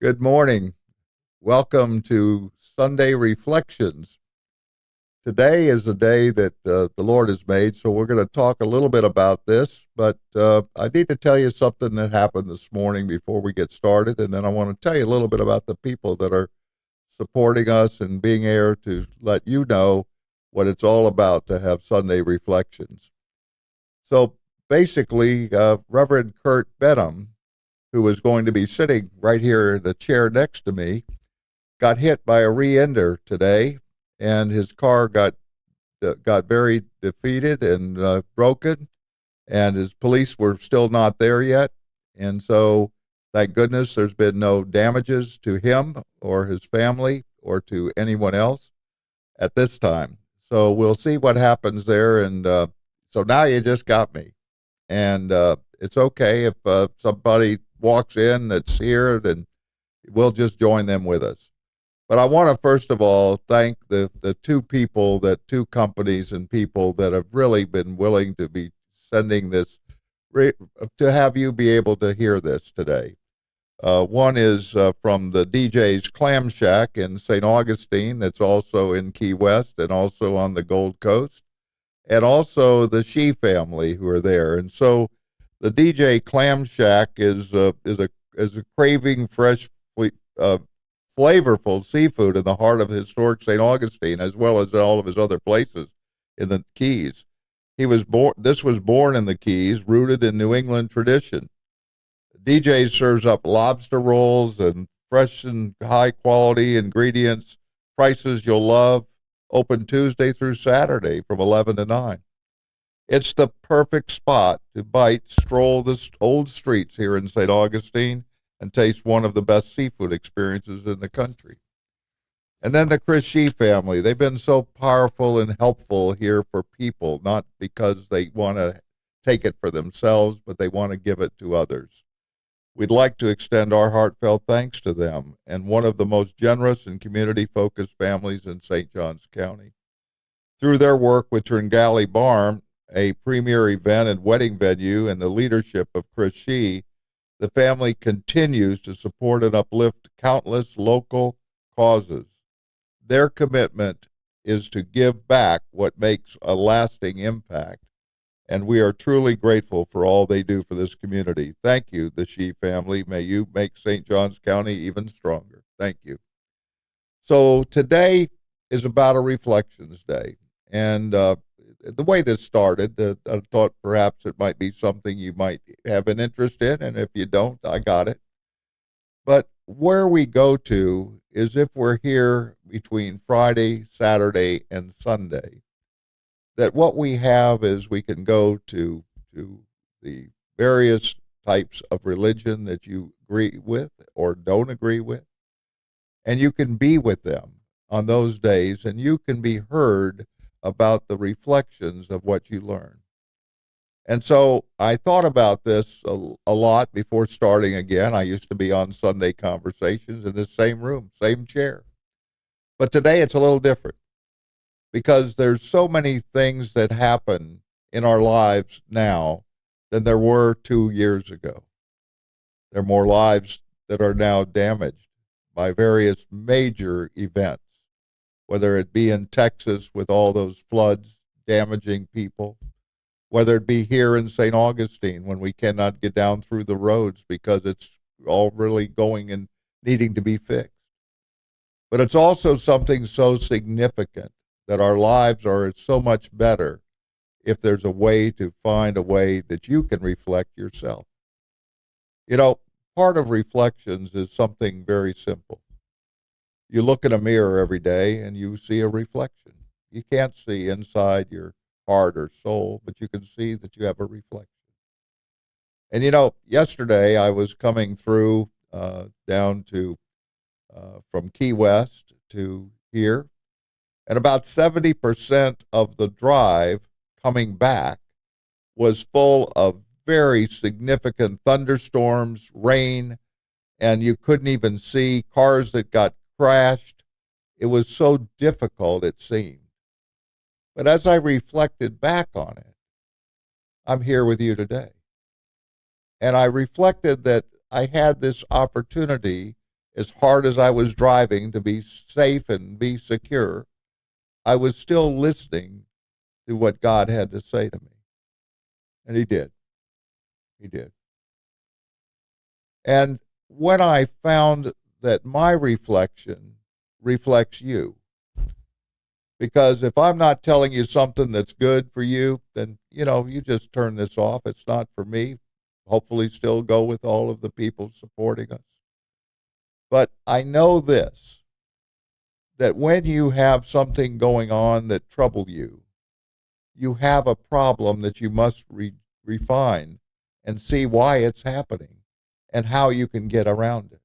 Good morning. Welcome to Sunday Reflections. Today is a day that the Lord has made, so we're going to talk a little bit about this, but I need to tell you something that happened this morning before we get started, and then I want to tell you a little bit about the people that are supporting us and being here to let you know what it's all about to have Sunday Reflections. So basically, Reverend Kurt Benham, who was going to be sitting right here in the chair next to me, got hit by a rear-ender today, and his car got very defeated and broken, and his police were still not there yet. And so, thank goodness, there's been no damages to him or his family or to anyone else at this time. So we'll see what happens there. And so now you just got me. And it's okay if somebody walks in that's here, then we'll just join them with us. But I want to first of all thank the two companies and people that have really been willing to be sending this, to have you be able to hear this today. One is from the DJ's Clam Shack in St. Augustine, that's also in Key West and also on the Gold Coast, and also the Shee family who are there. And so the DJ Clam Shack is a craving fresh, flavorful seafood in the heart of historic St. Augustine, as well as all of his other places in the Keys. This was born in the Keys, rooted in New England tradition. DJ serves up lobster rolls and fresh and high quality ingredients, prices you'll love, open Tuesday through Saturday from 11 to 9. It's the perfect spot to stroll the old streets here in St. Augustine and taste one of the best seafood experiences in the country. And then the Chris Shee family. They've been so powerful and helpful here for people, not because they want to take it for themselves, but they want to give it to others. We'd like to extend our heartfelt thanks to them and one of the most generous and community-focused families in St. Johns County. Through their work with Tringali Barn, a premier event and wedding venue, and the leadership of Chris Shee, the family continues to support and uplift countless local causes. Their commitment is to give back what makes a lasting impact, and we are truly grateful for all they do for this community. Thank you, the Shee family. May you make St. Johns County even stronger. Thank you. So today is about a Reflections Day, and the way this started, I thought perhaps it might be something you might have an interest in, and if you don't, I got it. But where we go to is if we're here between Friday, Saturday, and Sunday, that what we have is we can go to the various types of religion that you agree with or don't agree with, and you can be with them on those days, and you can be heard about the reflections of what you learn. And so I thought about this a lot before starting again. I used to be on Sunday Conversations in this same room, same chair. But today it's a little different because there's so many things that happen in our lives now than there were 2 years ago. There are more lives that are now damaged by various major events, whether it be in Texas with all those floods damaging people, whether it be here in St. Augustine when we cannot get down through the roads because it's all really going and needing to be fixed. But it's also something so significant that our lives are so much better if there's a way to find a way that you can reflect yourself. You know, part of reflections is something very simple. You look in a mirror every day and you see a reflection. You can't see inside your heart or soul, but you can see that you have a reflection. And you know, yesterday I was coming through down to from Key West to here, and about 70% of the drive coming back was full of very significant thunderstorms, rain, and you couldn't even see cars that got crashed. It was so difficult, it seemed. But as I reflected back on it, I'm here with you today. And I reflected that I had this opportunity as hard as I was driving to be safe and be secure, I was still listening to what God had to say to me. And he did. He did. And when I found that my reflection reflects you, because if I'm not telling you something that's good for you, then, you just turn this off. It's not for me. Hopefully still go with all of the people supporting us. But I know this, that when you have something going on that trouble you, you have a problem that you must refine and see why it's happening and how you can get around it.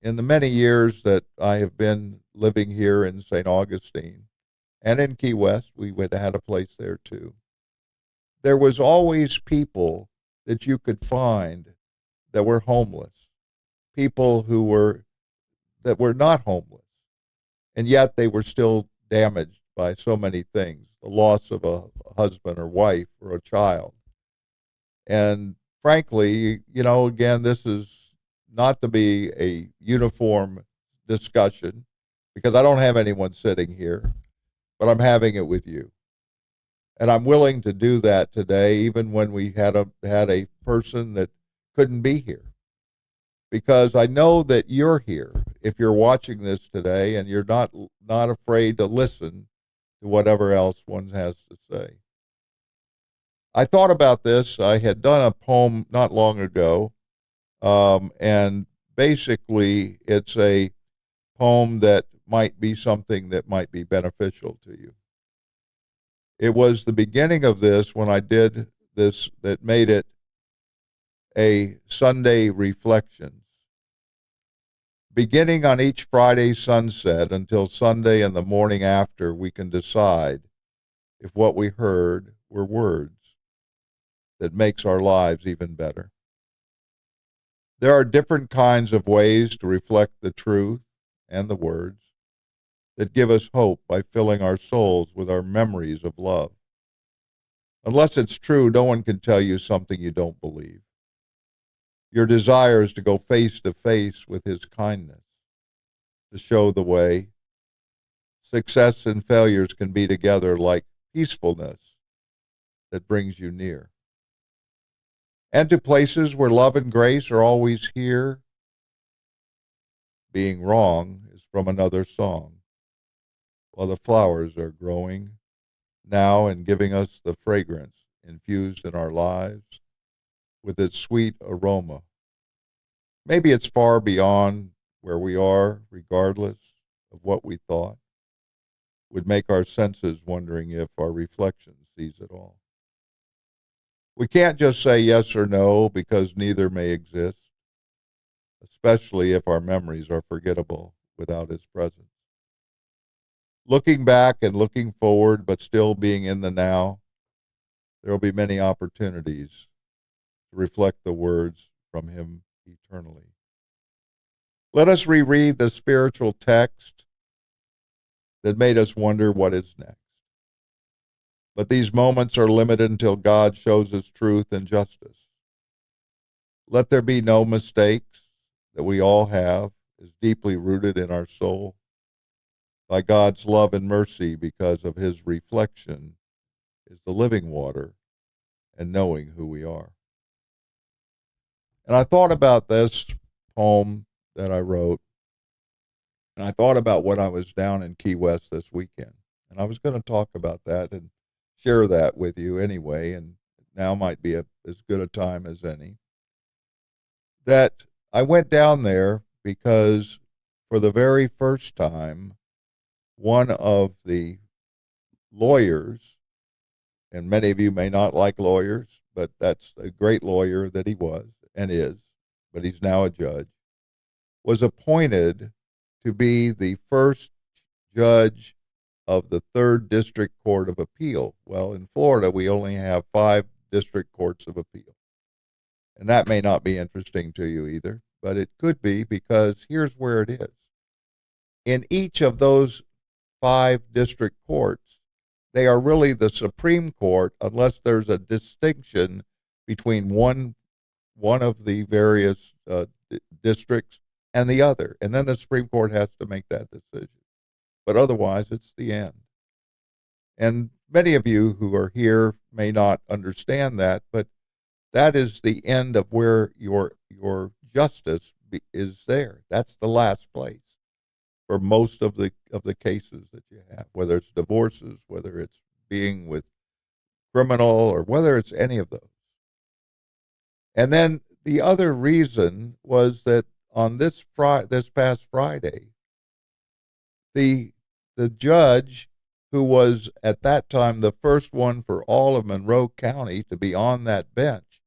In the many years that I have been living here in St. Augustine and in Key West, we had a place there too. There was always people that you could find that were homeless, people that were not homeless, and yet they were still damaged by so many things, the loss of a husband or wife or a child. And frankly, again, this is not to be a uniform discussion, because I don't have anyone sitting here, but I'm having it with you. And I'm willing to do that today, even when we had a person that couldn't be here, because I know that you're here if you're watching this today and you're not afraid to listen to whatever else one has to say. I thought about this. I had done a poem not long ago, and basically it's a poem that might be something that might be beneficial to you. It was the beginning of this when I did this that made it a Sunday Reflections. Beginning on each Friday sunset until Sunday and the morning after, we can decide if what we heard were words that makes our lives even better. There are different kinds of ways to reflect the truth and the words that give us hope by filling our souls with our memories of love. Unless it's true, no one can tell you something you don't believe. Your desire is to go face to face with his kindness, to show the way. Success and failures can be together like peacefulness that brings you near. And to places where love and grace are always here. Being wrong is from another song, while the flowers are growing now and giving us the fragrance infused in our lives with its sweet aroma. Maybe it's far beyond where we are, regardless of what we thought, would make our senses wondering if our reflection sees it all. We can't just say yes or no, because neither may exist, especially if our memories are forgettable without his presence. Looking back and looking forward, but still being in the now, there will be many opportunities to reflect the words from him eternally. Let us reread the spiritual text that made us wonder what is next. But these moments are limited until God shows us truth and justice. Let there be no mistakes that we all have is deeply rooted in our soul by God's love and mercy, because of his reflection is the living water and knowing who we are. And I thought about this poem that I wrote, and I thought about when I was down in Key West this weekend. And I was going to talk about that and share that with you anyway, and now might be as good a time as any. That I went down there because for the very first time, one of the lawyers, and many of you may not like lawyers, but that's a great lawyer that he was and is, but he's now a judge, was appointed to be the first judge of the 3rd District Court of Appeal. Well, in Florida, we only have 5 district courts of appeal. And that may not be interesting to you either, but it could be, because here's where it is. In each of those 5 district courts, they are really the Supreme Court, unless there's a distinction between one of the various districts and the other. And then the Supreme Court has to make that decision. But otherwise, it's the end. And many of you who are here may not understand that, but that is the end of where your justice is there. That's the last place for most of the cases that you have, whether it's divorces, whether it's being with criminal, or whether it's any of those. And then the other reason was that on this past Friday, the judge who was at that time the first one for all of Monroe County to be on that bench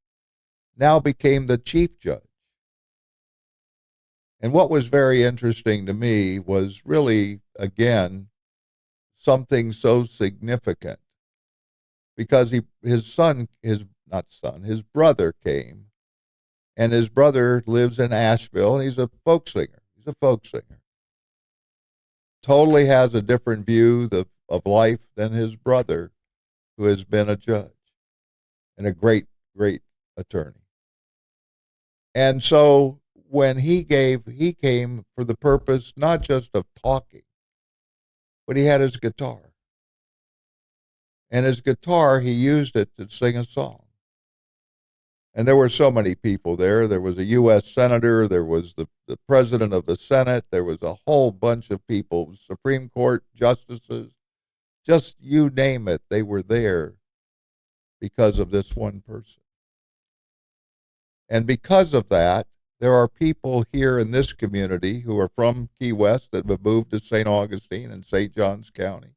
now became the chief judge. And what was very interesting to me was really, again, something so significant, because his brother came, and his brother lives in Asheville, and he's a folk singer. Totally has a different view of life than his brother, who has been a judge and a great, great attorney. And so when he came for the purpose not just of talking, but he had his guitar. And his guitar, he used it to sing a song. And there were so many people there. There was a U.S. Senator. There was the President of the Senate. There was a whole bunch of people, Supreme Court justices. Just you name it, they were there because of this one person. And because of that, there are people here in this community who are from Key West that have moved to St. Augustine and St. Johns County.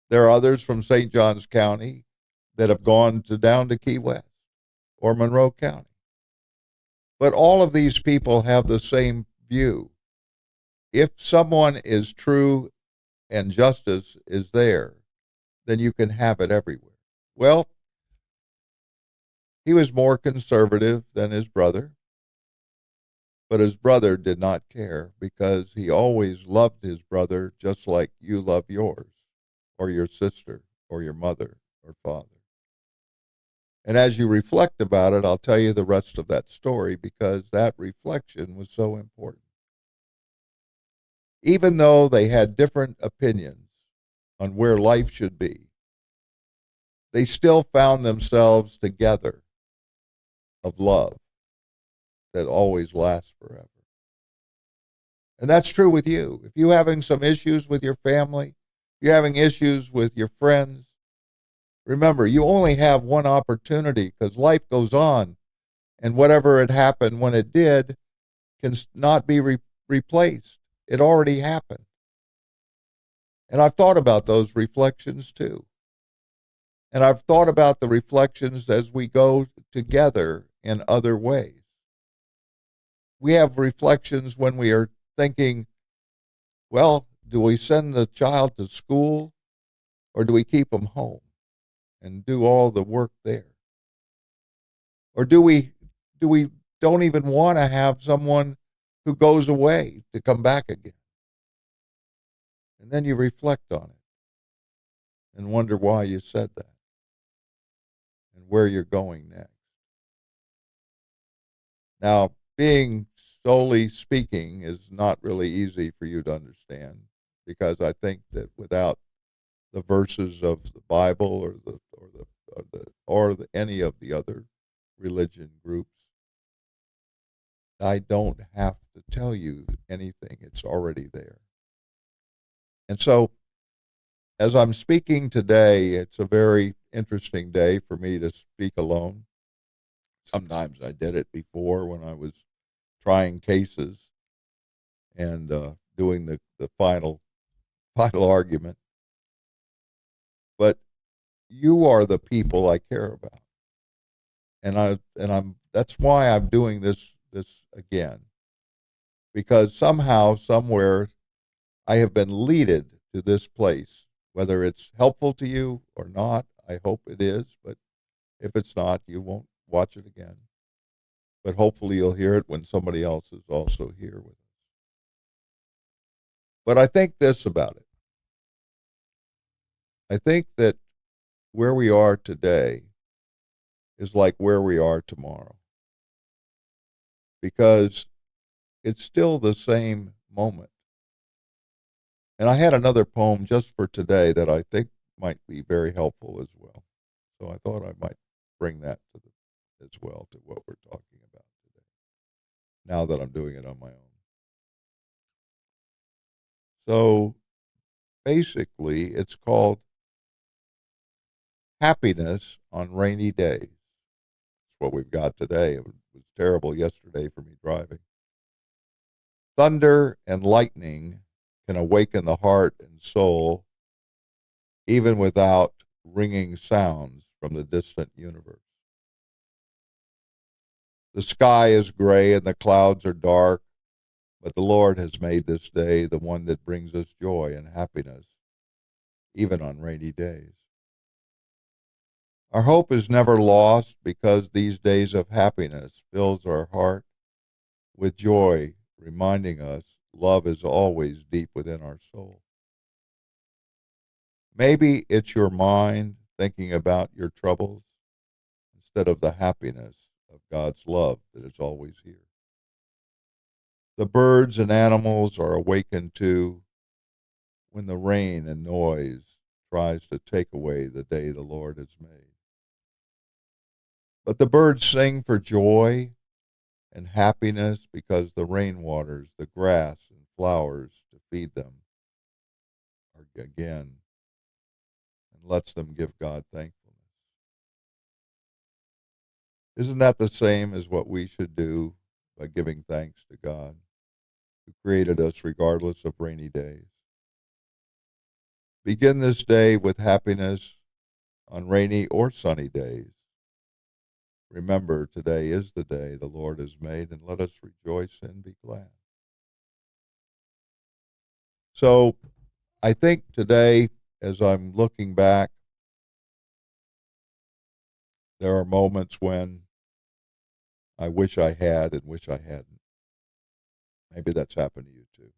There are others from St. Johns County that have gone down to Key West or Monroe County. But all of these people have the same view. If someone is true and justice is there, then you can have it everywhere. Well, he was more conservative than his brother, but his brother did not care, because he always loved his brother just like you love yours, or your sister, or your mother, or father. And as you reflect about it, I'll tell you the rest of that story, because that reflection was so important. Even though they had different opinions on where life should be, they still found themselves together of love that always lasts forever. And that's true with you. If you're having some issues with your family, if you're having issues with your friends, remember, you only have one opportunity, because life goes on, and whatever had happened when it did can not be replaced. It already happened. And I've thought about those reflections too. And I've thought about the reflections as we go together in other ways. We have reflections when we are thinking, well, do we send the child to school, or do we keep them home and do all the work there? Or do we don't even want to have someone who goes away to come back again? And then you reflect on it and wonder why you said that and where you're going next. Now, being solely speaking is not really easy for you to understand, because I think that without the verses of the Bible or any of the other religion groups, I don't have to tell you anything. It's already there. And so, as I'm speaking today, it's a very interesting day for me to speak alone. Sometimes I did it before when I was trying cases and doing the final argument. But you are the people I care about, and that's why I'm doing this again, because somehow, somewhere, I have been leaded to this place. Whether it's helpful to you or not, I hope it is, but if it's not, you won't watch it again. But hopefully you'll hear it when somebody else is also here with us. But I think this about it. I think that where we are today is like where we are tomorrow. Because it's still the same moment. And I had another poem just for today that I think might be very helpful as well. So I thought I might bring that as well to what we're talking about today, now that I'm doing it on my own. So basically, it's called Happiness on Rainy Days. That's what we've got today. It was terrible yesterday for me driving. Thunder and lightning can awaken the heart and soul, even without ringing sounds from the distant universe. The sky is gray and the clouds are dark, but the Lord has made this day the one that brings us joy and happiness, even on rainy days. Our hope is never lost because these days of happiness fills our heart with joy, reminding us love is always deep within our soul. Maybe it's your mind thinking about your troubles instead of the happiness of God's love that is always here. The birds and animals are awakened too when the rain and noise tries to take away the day the Lord has made. But the birds sing for joy and happiness because the rain waters the grass and flowers to feed them again and lets them give God thankfulness. Isn't that the same as what we should do by giving thanks to God who created us regardless of rainy days? Begin this day with happiness on rainy or sunny days. Remember, today is the day the Lord has made, and let us rejoice and be glad. So I think today, as I'm looking back, there are moments when I wish I had and wish I hadn't. Maybe that's happened to you too.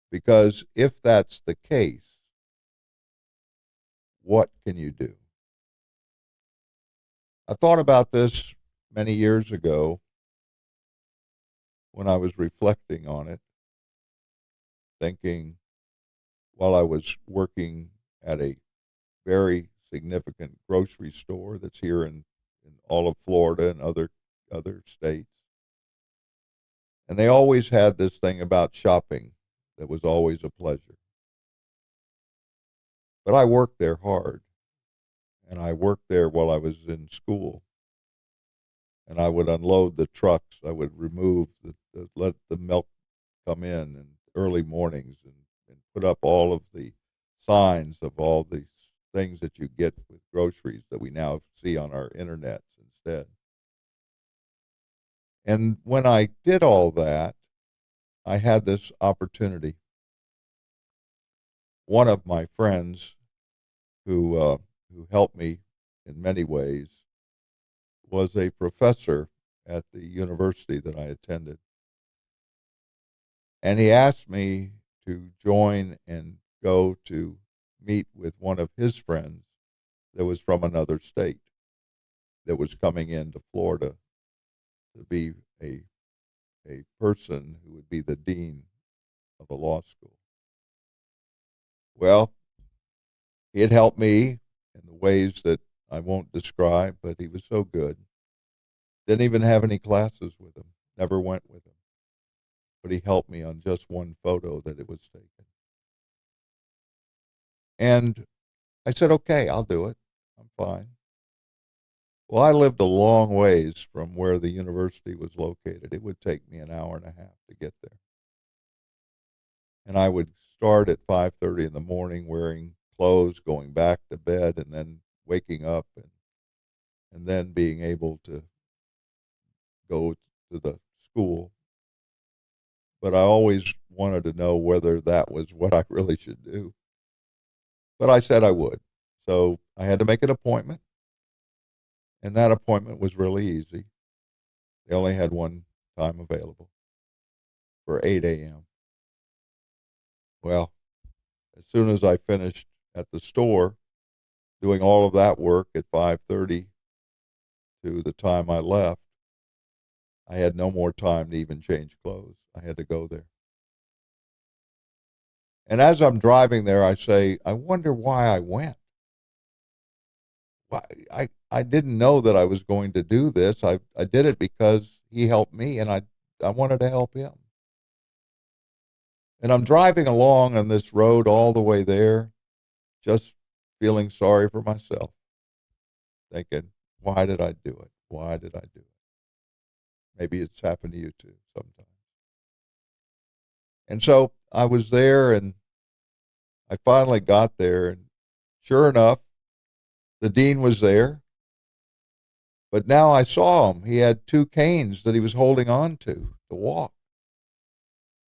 Because if that's the case, what can you do? I thought about this many years ago when I was reflecting on it, thinking while I was working at a very significant grocery store that's here in all of Florida and other states. And they always had this thing about shopping that was always a pleasure. But I worked there hard, and I worked there while I was in school. And I would unload the trucks. I would remove let the milk come in early mornings and put up all of the signs of all the things that you get with groceries that we now see on our internets instead. And when I did all that, I had this opportunity. One of my friends who helped me in many ways was a professor at the university that I attended. And he asked me to join and go to meet with one of his friends that was from another state that was coming into Florida to be a person who would be the dean of a law school. Well, he had helped me in the ways that I won't describe, but he was so good. Didn't even have any classes with him, never went with him. But he helped me on just one photo that it was taken. And I said, okay, I'll do it. I'm fine. Well, I lived a long ways from where the university was located. It would take me an hour and a half to get there. And I would start at 5:30 in the morning wearing clothes, going back to bed, and then waking up and then being able to go to the school. But I always wanted to know whether that was what I really should do. But I said I would. So I had to make an appointment. And that appointment was really easy. They only had one time available for 8 a.m. Well, as soon as I finished at the store doing all of that work at 5:30 to the time I left, I had no more time to even change clothes. I had to go there. And as I'm driving there, I say, I wonder why I went. Why I didn't know that I was going to do this. I did it because he helped me, and I wanted to help him. And I'm driving along on this road all the way there, just feeling sorry for myself, thinking, why did I do it? Why did I do it? Maybe it's happened to you too sometimes. And so I was there, and I finally got there, and sure enough, the dean was there. But now I saw him. He had two canes that he was holding on to walk.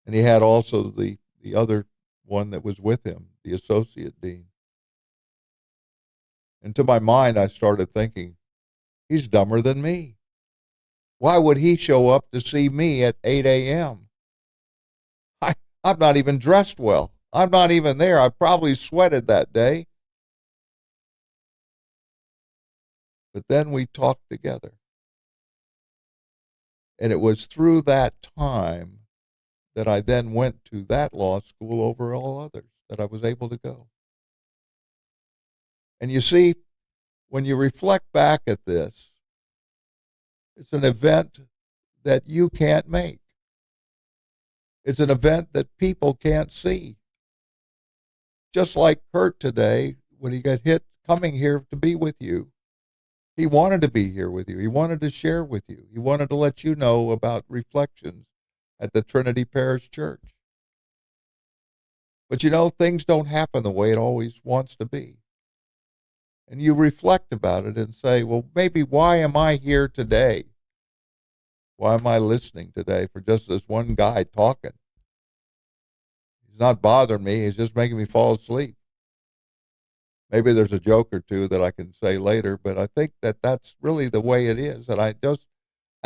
And he had also the other one that was with him, the associate dean. And to my mind, I started thinking, he's dumber than me. Why would he show up to see me at 8 a.m.? I'm not even dressed well. I'm not even there. I probably sweated that day. But then we talked together. And it was through that time that I then went to that law school over all others, that I was able to go. And you see, when you reflect back at this, it's an event that you can't make. It's an event that people can't see. Just like Kurt today, when he got hit coming here to be with you, he wanted to be here with you. He wanted to share with you. He wanted to let you know about reflections at the Trinity Parish Church. But you know, things don't happen the way it always wants to be. And you reflect about it and say, well, maybe why am I here today? Why am I listening today for just this one guy talking? He's not bothering me. He's just making me fall asleep. Maybe there's a joke or two that I can say later, but I think that that's really the way it is. And I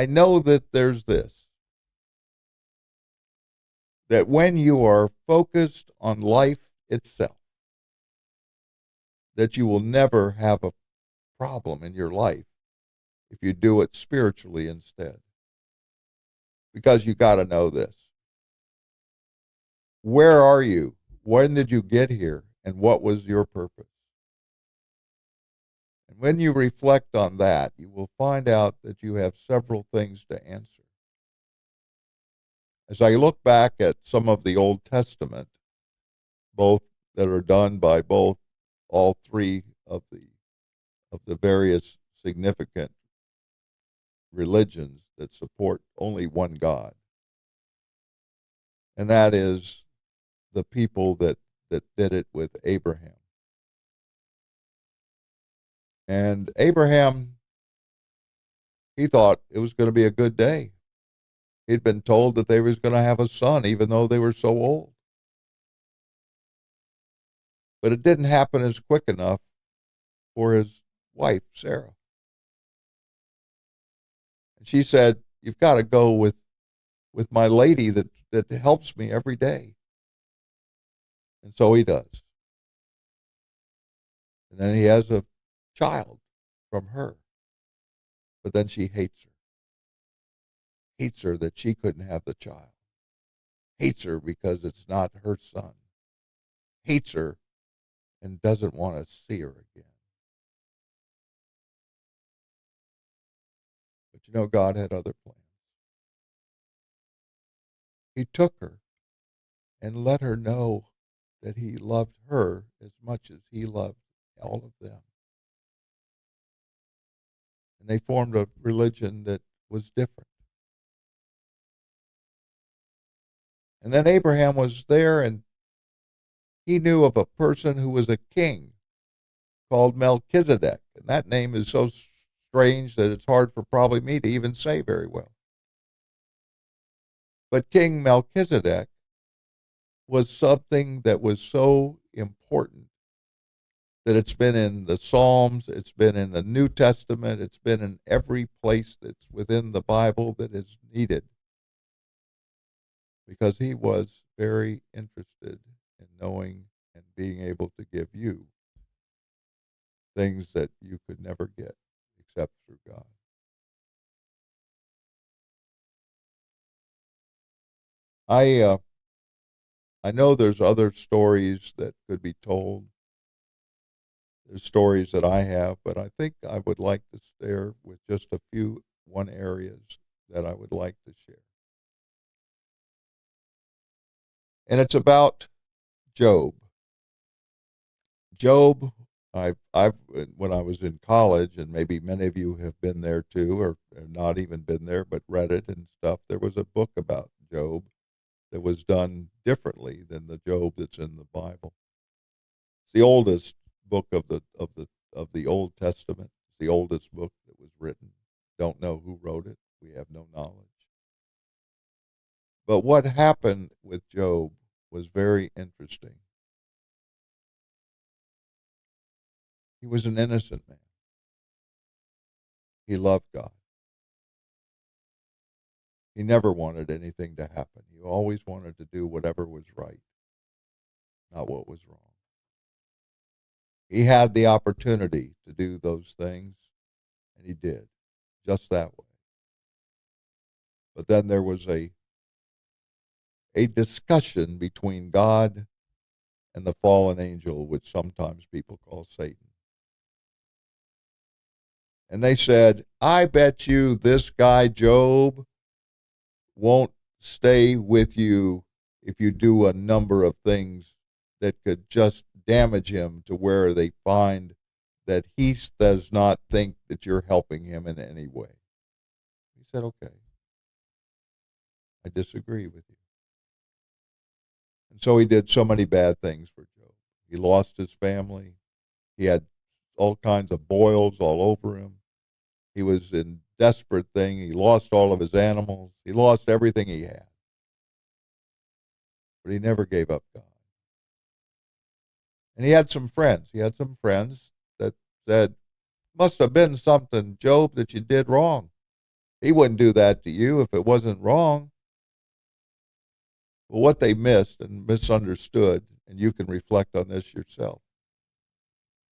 know that there's this, that when you are focused on life itself, that you will never have a problem in your life if you do it spiritually instead. Because you got to know this. Where are you? When did you get here? And what was your purpose? And when you reflect on that, you will find out that you have several things to answer. As I look back at some of the Old Testament, both that are done by all three of the various significant religions that support only one God, and that is the people that did it with Abraham. And Abraham, he thought it was going to be a good day. He'd been told that they was going to have a son, even though they were so old. But it didn't happen as quick enough for his wife, Sarah. And she said, you've got to go with my lady that helps me every day. And so he does. And then he has a child from her. But then she hates her. Hates her that she couldn't have the child. Hates her because it's not her son. Hates her and doesn't want to see her again. But you know, God had other plans. He took her and let her know that he loved her as much as he loved all of them. And they formed a religion that was different. And then Abraham was there, and he knew of a person who was a king called Melchizedek. And that name is so strange that it's hard for probably me to even say very well. But King Melchizedek was something that was so important that it's been in the Psalms, it's been in the New Testament, it's been in every place that's within the Bible that is needed. Because he was very interested in knowing and being able to give you things that you could never get except through God. I I know there's other stories that could be told. There's stories that I have, but I think I would like to stare with just a few one areas that I would like to share. And it's about Job. Job, I've when I was in college, and maybe many of you have been there too, or have not even been there, but read it and stuff. There was a book about Job that was done differently than the Job that's in the Bible. It's the oldest book of the Old Testament. It's the oldest book that was written. Don't know who wrote it. We have no knowledge. But what happened with Job was very interesting. He was an innocent man. He loved God. He never wanted anything to happen. He always wanted to do whatever was right, not what was wrong. He had the opportunity to do those things, and he did, just that way. But then there was a discussion between God and the fallen angel, which sometimes people call Satan. And they said, I bet you this guy, Job, won't stay with you if you do a number of things that could just damage him to where they find that he does not think that you're helping him in any way. He said, okay, I disagree with you. And so he did so many bad things for Job. He lost his family. He had all kinds of boils all over him. He was in desperate thing. He lost all of his animals. He lost everything he had. But he never gave up God. And he had some friends. He had some friends that said, must have been something, Job, that you did wrong. He wouldn't do that to you if it wasn't wrong. Well, what they missed and misunderstood, and you can reflect on this yourself,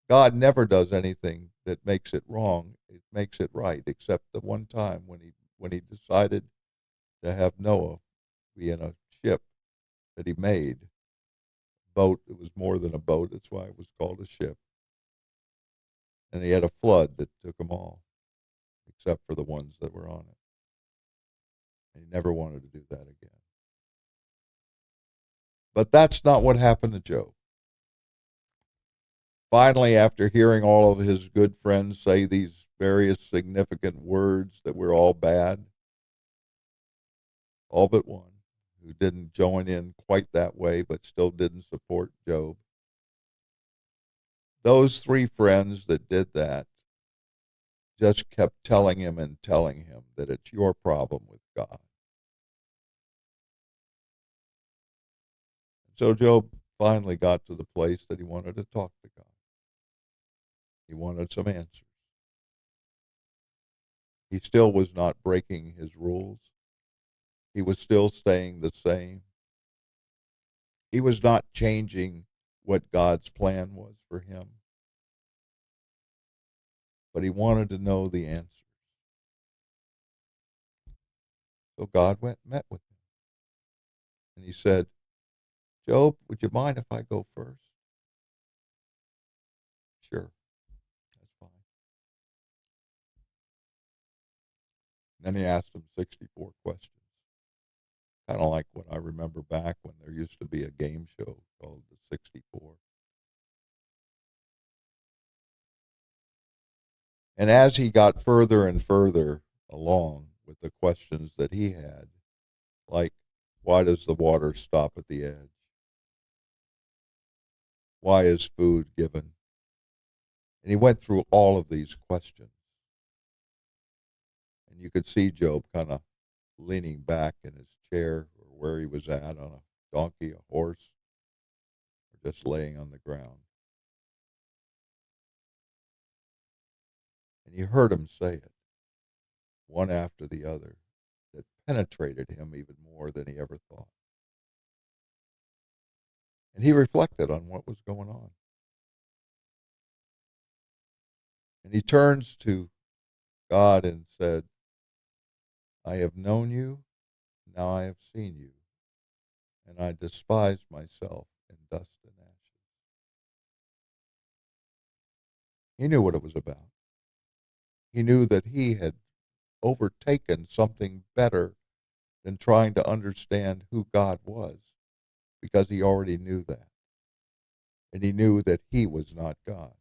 God never does anything that makes it wrong. It makes it right, except the one time when he decided to have Noah be in a ship that he made. Boat, it was more than a boat. That's why it was called a ship. And he had a flood that took them all, except for the ones that were on it. And he never wanted to do that again. But that's not what happened to Job. Finally, after hearing all of his good friends say these various significant words that we're all bad, all but one, who didn't join in quite that way but still didn't support Job. Those three friends that did that just kept telling him that it's your problem with God. So Job finally got to the place that he wanted to talk to God. He wanted some answers. He still was not breaking his rules. He was still staying the same. He was not changing what God's plan was for him. But he wanted to know the answers. So God met with him. And he said, Job, would you mind if I go first? Sure, that's fine. And then he asked him 64 questions. Kind of like what I remember back when there used to be a game show called the 64. And as he got further and further along with the questions that he had, like, why does the water stop at the edge? Why is food given? And he went through all of these questions. And you could see Job kind of leaning back in his chair or where he was at on a donkey, a horse, or just laying on the ground. And you heard him say it, one after the other, that penetrated him even more than he ever thought. And he reflected on what was going on. And he turns to God and said, I have known you, now I have seen you. and I despise myself in dust and ashes. He knew what it was about. He knew that he had overtaken something better than trying to understand who God was, because he already knew that. And he knew that he was not God.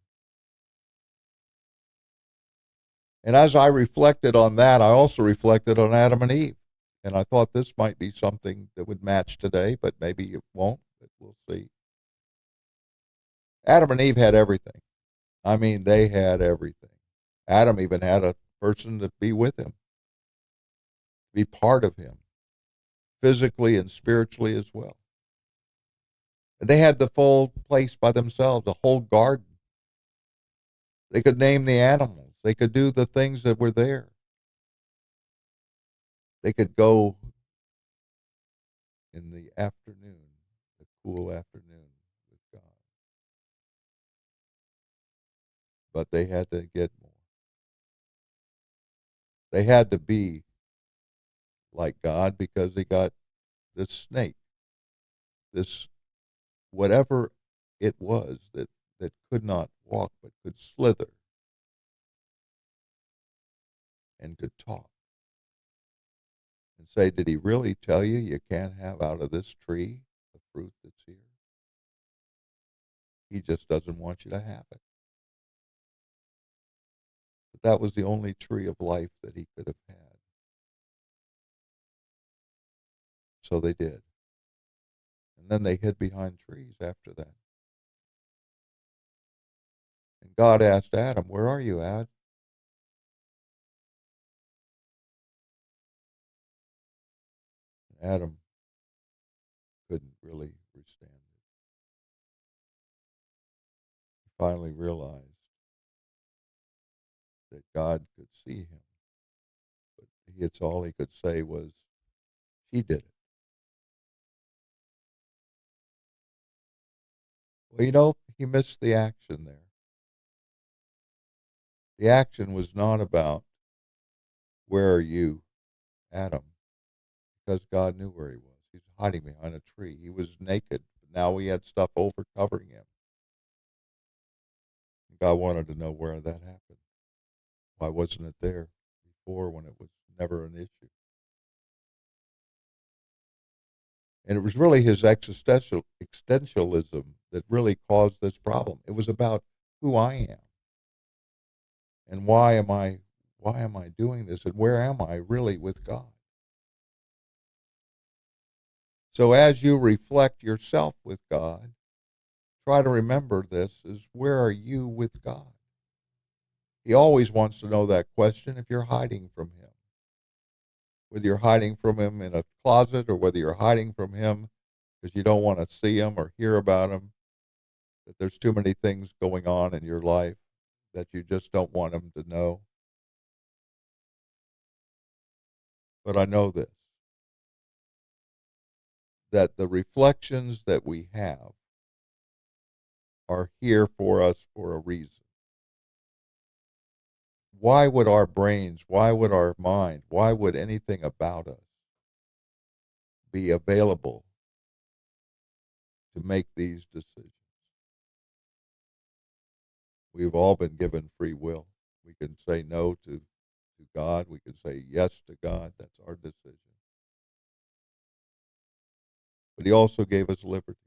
And as I reflected on that, I also reflected on Adam and Eve. And I thought this might be something that would match today, but maybe it won't, but we'll see. Adam and Eve had everything. I mean, they had everything. Adam even had a person to be with him, be part of him, physically and spiritually as well. And they had the full place by themselves, the whole garden. They could name the animals. They could do the things that were there. They could go in the afternoon, the cool afternoon with God. But they had to get more. They had to be like God because they got this snake, this whatever it was that could not walk but could slither and could talk and say, did he really tell you you can't have out of this tree the fruit that's here? He just doesn't want you to have it. But that was the only tree of life that he could have had. So they did. And then they hid behind trees after that. And God asked Adam, where are you, Ad? And Adam couldn't really withstand it. He finally realized that God could see him. But it's all he could say was, she did it. Well, he missed the action there. The action was not about, where are you, Adam? Because God knew where he was. He's hiding behind a tree. He was naked. But now he had stuff over covering him. God wanted to know where that happened. Why wasn't it there before when it was never an issue? And it was really his existentialism that really caused this problem. It was about who I am and why am I doing this and where am I really with God? So as you reflect yourself with God, try to remember this is, where are you with God? He always wants to know that question if you're hiding from him. Whether you're hiding from him in a closet or whether you're hiding from him because you don't want to see him or hear about him, that there's too many things going on in your life that you just don't want him to know. But I know this, that the reflections that we have are here for us for a reason. Why would our brains, why would our mind, why would anything about us be available to make these decisions? We've all been given free will. We can say no to God. We can say yes to God. That's our decision. But he also gave us liberty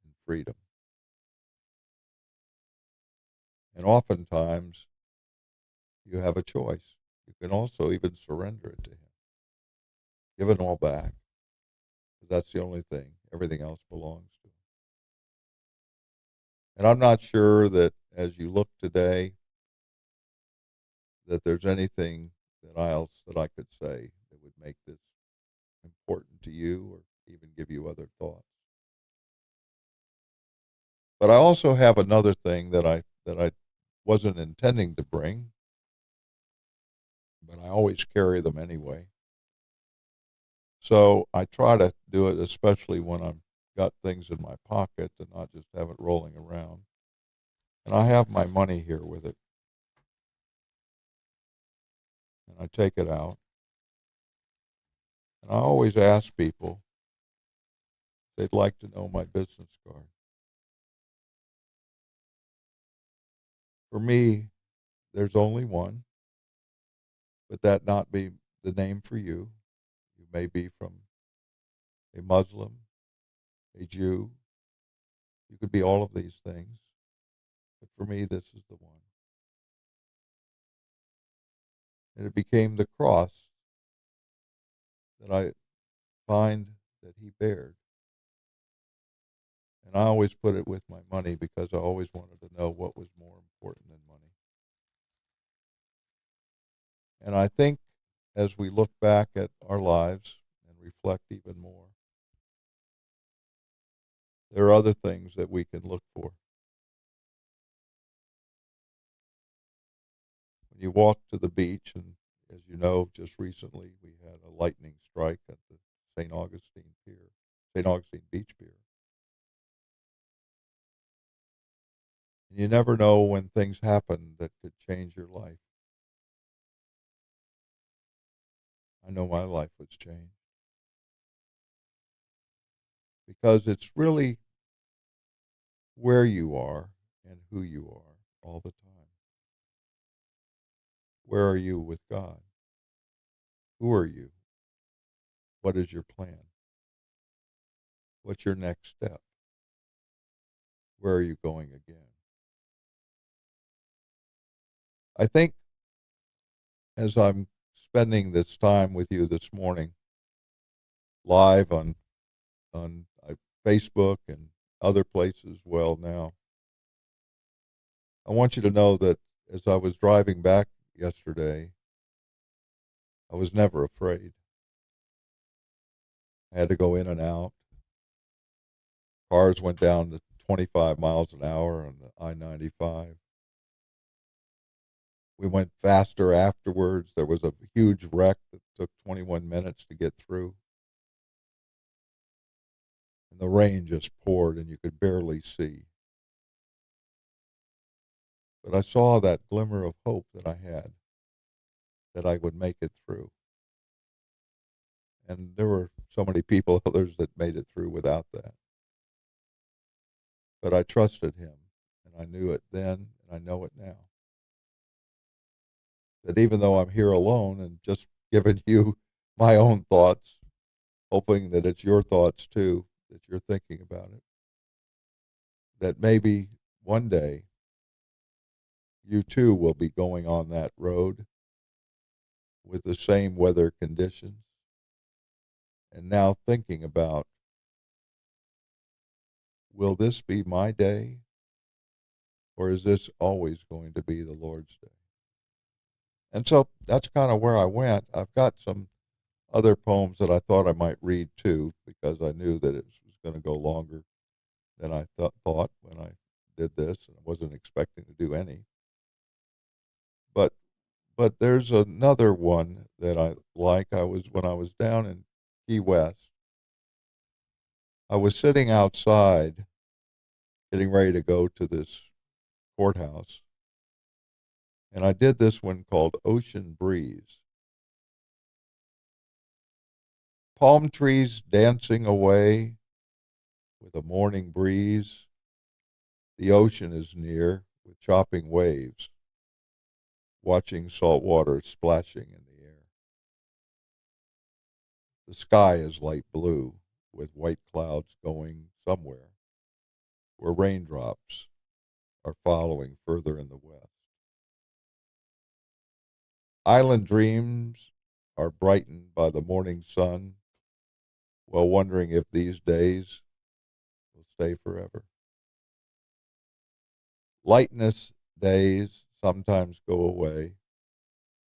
and freedom. And oftentimes, you have a choice. You can also even surrender it to him. Give it all back. Because that's the only thing. Everything else belongs to him. And I'm not sure that as you look today, that there's anything else that I could say that would make this important to you or even give you other thoughts. But I also have another thing that I wasn't intending to bring, but I always carry them anyway. So I try to do it, especially when I've got things in my pocket and not just have it rolling around. And I have my money here with it. And I take it out. And I always ask people, they'd like to know my business card. For me, there's only one, but that not be the name for you. You may be from a Muslim, a Jew. You could be all of these things. But for me, this is the one. And it became the cross that I find that he bared. And I always put it with my money because I always wanted to know what was more important than money. And I think as we look back at our lives and reflect even more, there are other things that we can look for. When you walk to the beach, and as you know, just recently we had a lightning strike at the St. Augustine Pier, St. Augustine Beach Pier. And you never know when things happen that could change your life. I know my life was changed because it's really where you are and who you are all the time. Where are you with God? Who are you? What is your plan? What's your next step? Where are you going again? I think as I'm spending this time with you this morning, live on Facebook and other places well now, I want you to know that as I was driving back yesterday, I was never afraid. I had to go in and out. Cars went down to 25 miles an hour on the I-95. We went faster afterwards. There was a huge wreck that took 21 minutes to get through. And the rain just poured and you could barely see. But I saw that glimmer of hope that I had, that I would make it through. And there were so many people, others that made it through without that. But I trusted him, and I knew it then, and I know it now. That even though I'm here alone and just giving you my own thoughts, hoping that it's your thoughts too, that you're thinking about it, that maybe one day you too will be going on that road with the same weather conditions, and now thinking about, will this be my day, or is this always going to be the Lord's day? And so that's kind of where I went. I've got some other poems that I thought I might read too, because I knew that it was going to go longer than I thought when I did this, and I wasn't expecting to do any. But there's another one that I like. When I was down in Key West, I was sitting outside getting ready to go to this courthouse, and I did this one called Ocean Breeze. Palm trees dancing away with a morning breeze. The ocean is near with chopping waves, watching salt water splashing in the air. The sky is light blue with white clouds going somewhere where raindrops are following further in the west. Island dreams are brightened by the morning sun, while wondering if these days will stay forever. Lightness days sometimes go away,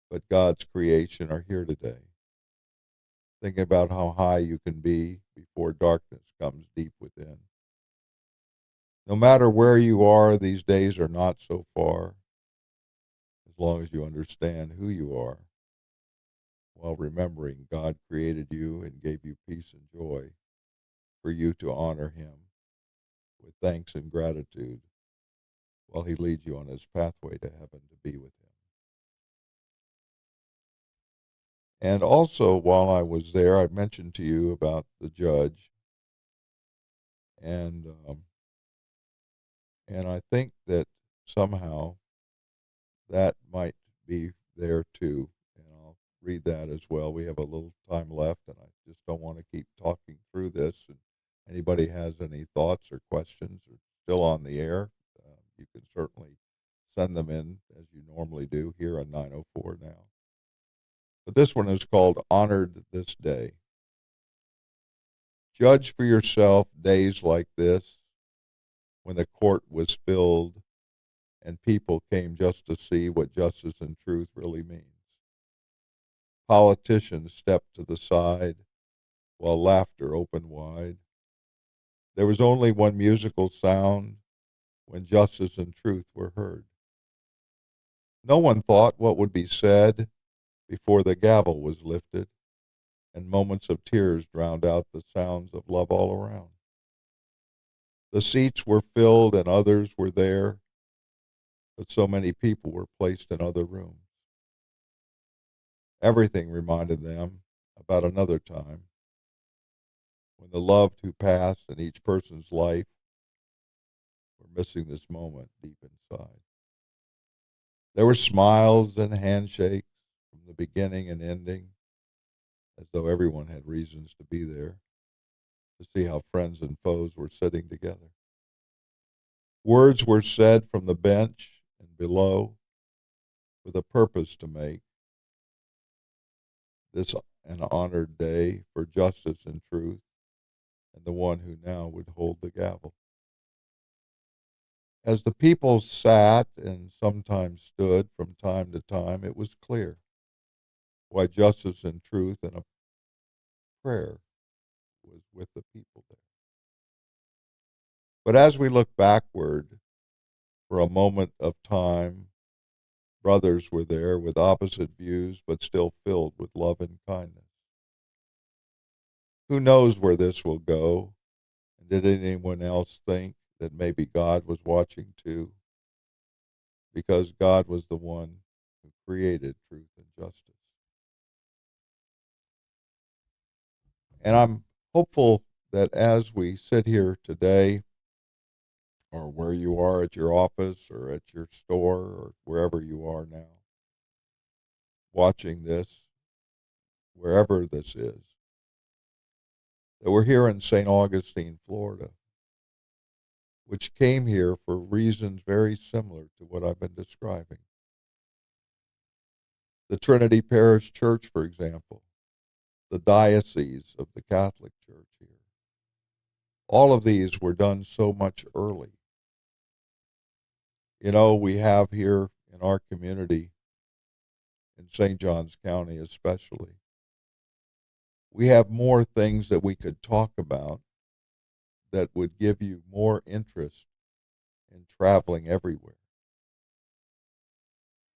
but God's creation are here today. Thinking about how high you can be before darkness comes deep within. No matter where you are, these days are not so far, as long as you understand who you are, while remembering God created you and gave you peace and joy for you to honor him with thanks and gratitude while he leads you on his pathway to heaven to be with him. And also, while I was there, I mentioned to you about the judge and and I think that somehow that might be there too. And I'll read that as well. We have a little time left, and I just don't want to keep talking through this. And anybody has any thoughts or questions, or still on the air, you can certainly send them in as you normally do here on 904 now. But this one is called Honored This Day. Judge for yourself days like this, when the court was filled and people came just to see what justice and truth really means. Politicians stepped to the side while laughter opened wide. There was only one musical sound when justice and truth were heard. No one thought what would be said before the gavel was lifted, and moments of tears drowned out the sounds of love all around. The seats were filled and others were there, but so many people were placed in other rooms. Everything reminded them about another time when the loved who passed in each person's life were missing this moment deep inside. There were smiles and handshakes from the beginning and ending, as though everyone had reasons to be there, to see how friends and foes were sitting together. Words were said from the bench and below with a purpose to make this an honored day for justice and truth, and the one who now would hold the gavel. As the people sat and sometimes stood from time to time, it was clear why justice and truth and a prayer was with the people there. But as we look backward for a moment of time, brothers were there with opposite views, but still filled with love and kindness. Who knows where this will go? And did anyone else think that maybe God was watching too? Because God was the one who created truth and justice. And I'm hopeful that as we sit here today, or where you are at your office or at your store or wherever you are now, watching this, wherever this is, that we're here in St. Augustine, Florida, which came here for reasons very similar to what I've been describing. The Trinity Parish Church, for example, the diocese of the Catholic Church here. All of these were done so much early. You know, we have here in our community, in St. Johns County especially, we have more things that we could talk about that would give you more interest in traveling everywhere.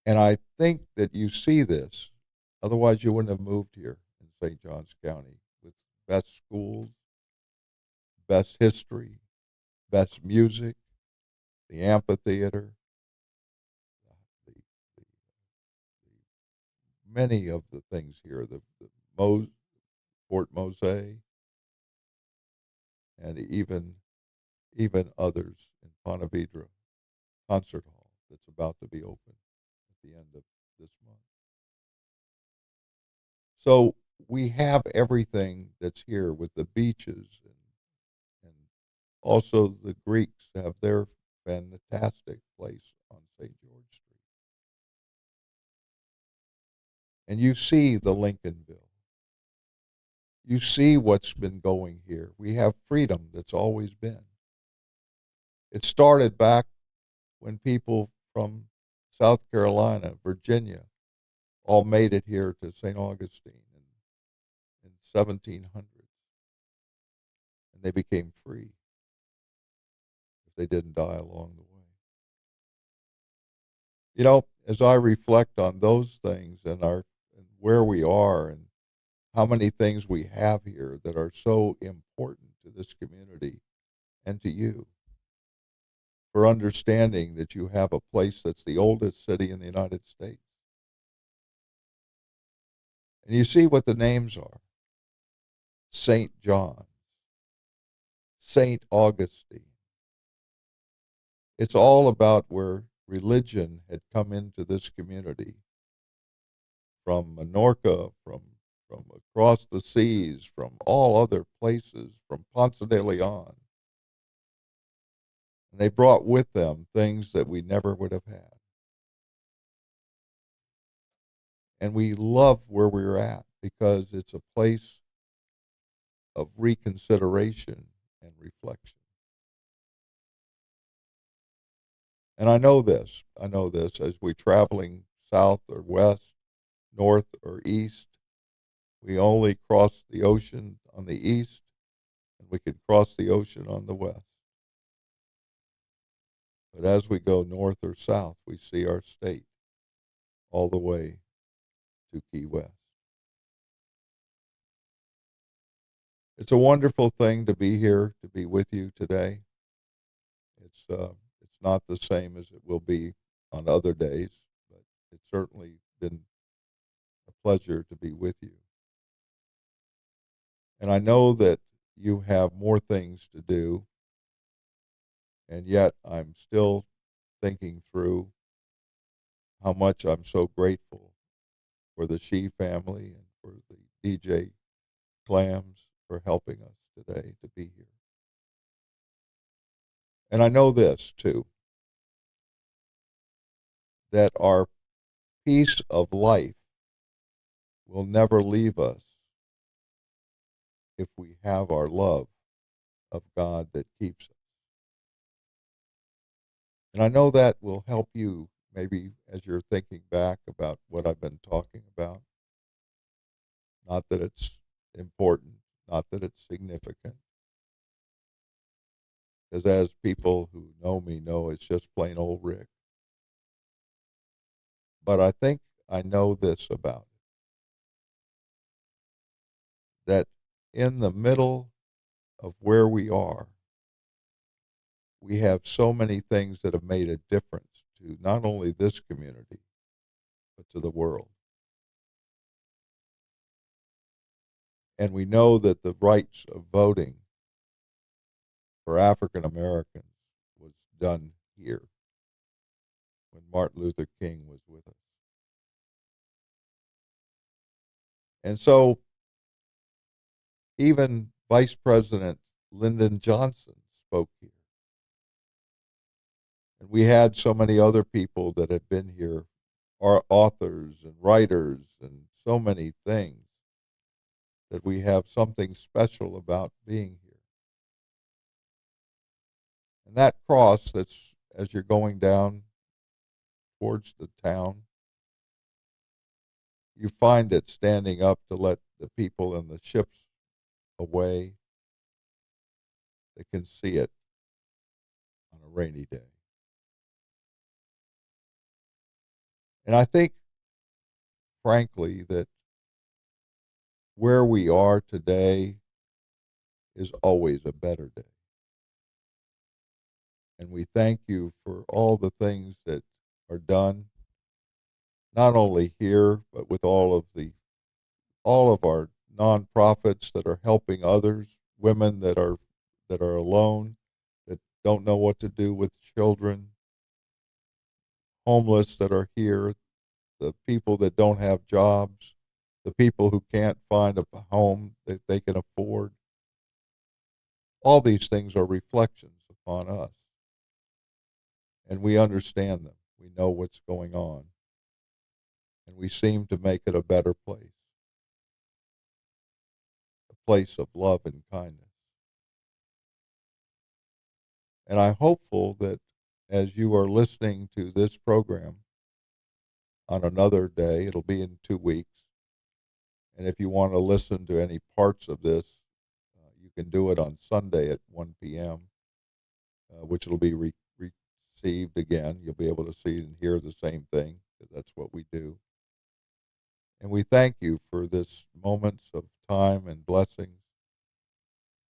And I think that you see this, otherwise you wouldn't have moved here in St. Johns County, with best schools, best history, best music, the amphitheater, the, the, many of the things here, Fort Mose, and even others in Ponte Vedra Concert Hall that's about to be open at the end of this month. So we have everything that's here with the beaches, and also the Greeks have their fantastic place on St. George Street. And you see the Lincolnville. You see what's been going here. We have freedom that's always been. It started back when people from South Carolina, Virginia, all made it here to St. Augustine in 1700s. And they became free if they didn't die along the way. You know, as I reflect on those things and where we are and how many things we have here that are so important to this community and to you, for understanding that you have a place that's the oldest city in the United States. And you see what the names are: St. John's, Saint Augustine. It's all about where religion had come into this community from Minorca, from across the seas, from all other places, from Ponce de Leon. And they brought with them things that we never would have had. And we love where we're at because it's a place of reconsideration and reflection. And I know this as we're traveling south or west, north or east, we only cross the ocean on the east, and we can cross the ocean on the west. But as we go north or south, we see our state all the way to Key West. It's a wonderful thing to be here, to be with you today. It's not the same as it will be on other days, but it's certainly been a pleasure to be with you. And I know that you have more things to do, and yet I'm still thinking through how much I'm so grateful for the She family and for the DJ Clams for helping us today to be here. And I know this too, that our peace of life will never leave us if we have our love of God that keeps us. And I know that will help you maybe as you're thinking back about what I've been talking about. Not that it's important, not that it's significant. Because as people who know me know, it's just plain old Rick. But I think I know this about it, that in the middle of where we are, we have so many things that have made a difference to not only this community, but to the world. And we know that the rights of voting for African Americans was done here when Martin Luther King was with us. And so even Vice President Lyndon Johnson spoke here. And we had so many other people that had been here, our authors and writers and so many things, that we have something special about being here. And that cross that's as you're going down towards the town, you find it standing up to let the people in the ships away. They can see it on a rainy day. And I think, frankly, that where we are today is always a better day. And we thank you for all the things that are done, not only here, but with all of our nonprofits that are helping others, women that are alone, that don't know what to do with children, homeless that are here, the people that don't have jobs, the people who can't find a home that they can afford. All these things are reflections upon us. And we understand them. We know what's going on. And we seem to make it a better place. A place of love and kindness. And I'm hopeful that as you are listening to this program on another day, it'll be in 2 weeks. And if you want to listen to any parts of this, you can do it on Sunday at 1 p.m., which will be received again. You'll be able to see and hear the same thing, because that's what we do. And we thank you for this moments of time and blessings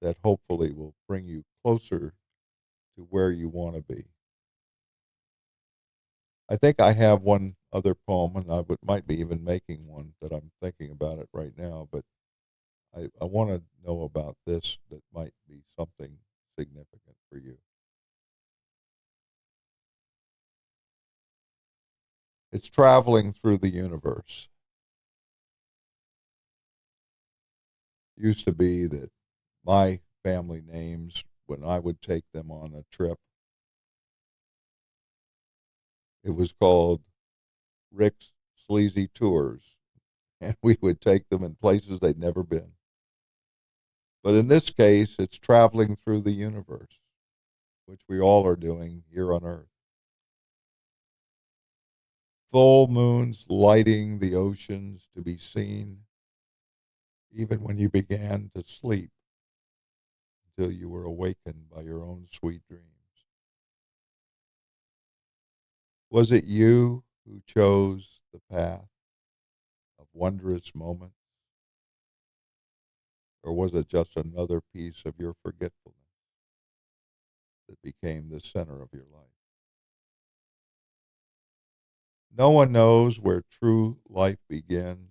that hopefully will bring you closer to where you want to be. I think I have one other poem, and might be even making one that I'm thinking about it right now, but I want to know about this that might be something significant for you? It's traveling through the universe. Used to be that my family names, when I would take them on a trip, it was called Rick's Sleazy Tours, and we would take them in places they'd never been. But in this case, it's traveling through the universe, which we all are doing here on Earth. Full moons lighting the oceans to be seen, even when you began to sleep, until you were awakened by your own sweet dreams. Was it you who chose the path of wondrous moments, or was it just another piece of your forgetfulness that became the center of your life? No one knows where true life begins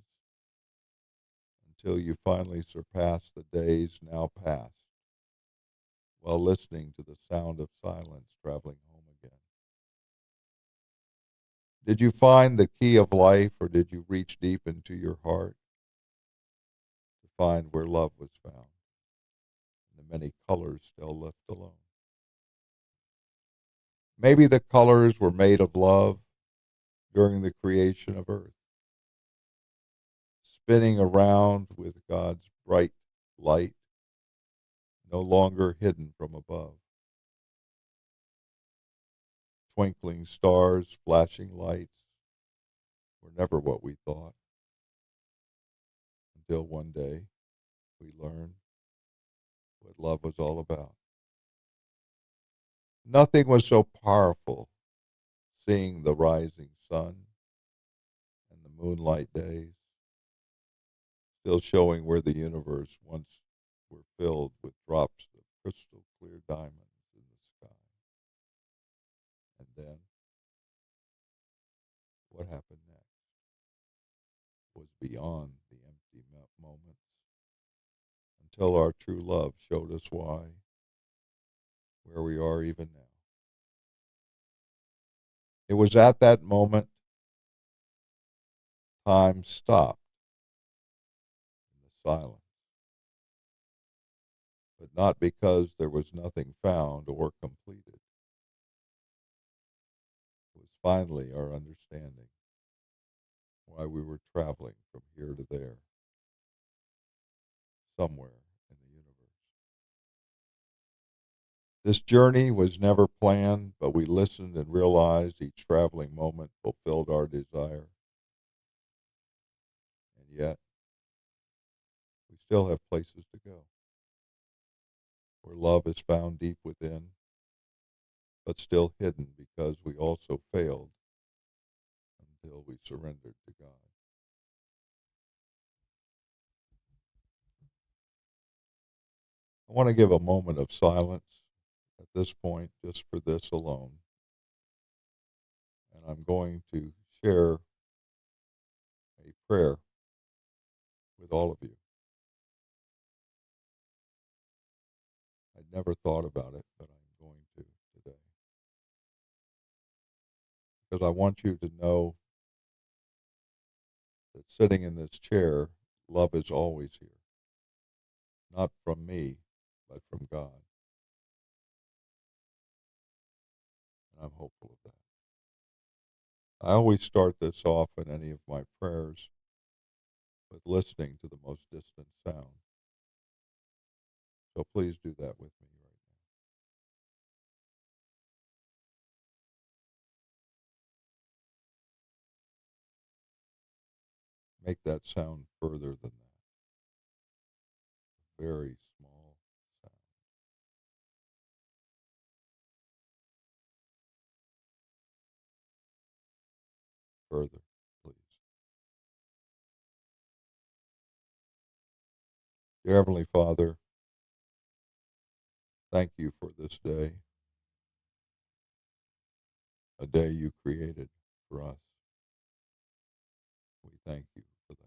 until you finally surpass the days now past while listening to the sound of silence traveling home again. Did you find the key of life, or did you reach deep into your heart to find where love was found and the many colors still left alone? Maybe the colors were made of love during the creation of earth, spinning around with God's bright light, no longer hidden from above. Twinkling stars, flashing lights were never what we thought, until one day we learned what love was all about. Nothing was so powerful, seeing the rising sun and the moonlight days, still showing where the universe once were filled with drops of crystal clear diamonds in the sky. And then what happened next was beyond the empty moments, until our true love showed us why, where we are even now. It was at that moment time stopped in the silence, but not because there was nothing found or completed. It was finally our understanding why we were traveling from here to there, somewhere in the universe. This journey was never planned, but we listened and realized each traveling moment fulfilled our desire. And yet, we still have places to go, where love is found deep within, but still hidden because we also failed until we surrendered to God. I want to give a moment of silence at this point just for this alone. And I'm going to share a prayer with all of you. I'd never thought about it, but I'm going to today. Because I want you to know that sitting in this chair, love is always here. Not from me, but from God. And I'm hopeful of that. I always start this off in any of my prayers with listening to the most distant sound. So please do that with me right now. Make that sound further than that. Very small sound. Further, please. Dear Heavenly Father, thank you for this day, a day you created for us. We thank you for that.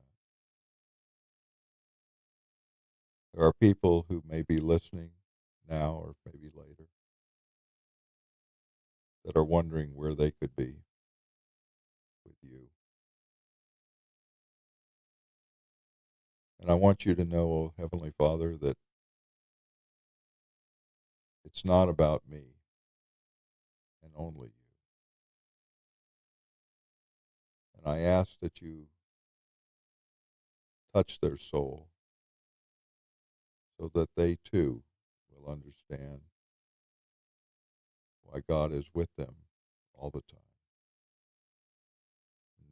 There are people who may be listening now or maybe later, that are wondering where they could be with you. And I want you to know, oh Heavenly Father, that it's not about me and only you. And I ask that you touch their soul so that they too will understand why God is with them all the time,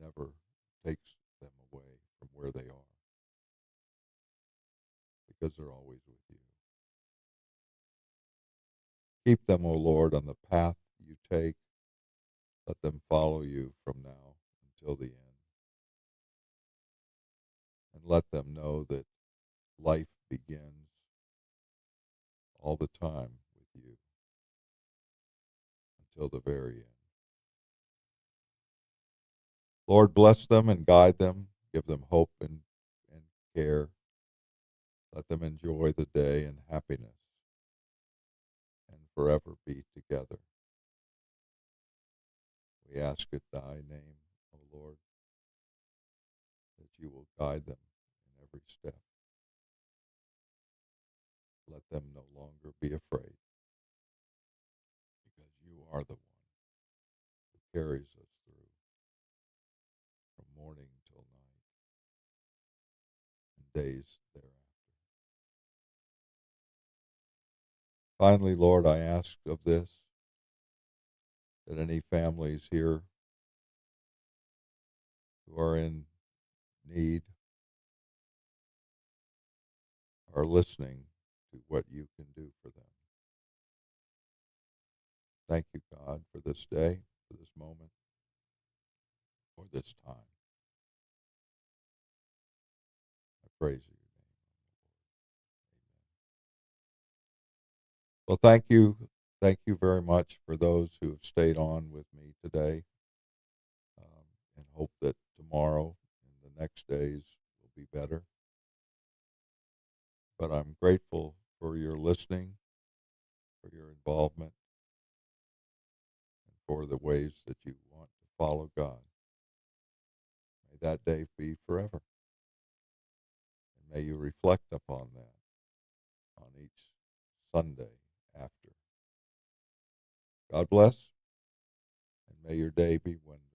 never takes them away from where they are, because they're always with you. Keep them, O Lord, on the path you take. Let them follow you from now until the end. And let them know that life begins all the time with you until the very end. Lord, bless them and guide them. Give them hope and care. Let them enjoy the day in happiness and forever be together. We ask it thy name, O Lord, that you will guide them in every step. Let them no longer be afraid, because you are the one who carries us through from morning till night and days thereafter. Finally, Lord, I ask of this, that any families here who are in need are listening to what you can do for them. Thank you, God, for this day, for this moment, for this time. I praise you. Well, thank you. Thank you very much for those who have stayed on with me today, and hope that tomorrow and the next days will be better. But I'm grateful for your listening, for your involvement, and for the ways that you want to follow God. May that day be forever. And may you reflect upon that on each Sunday after. God bless, and may your day be wonderful.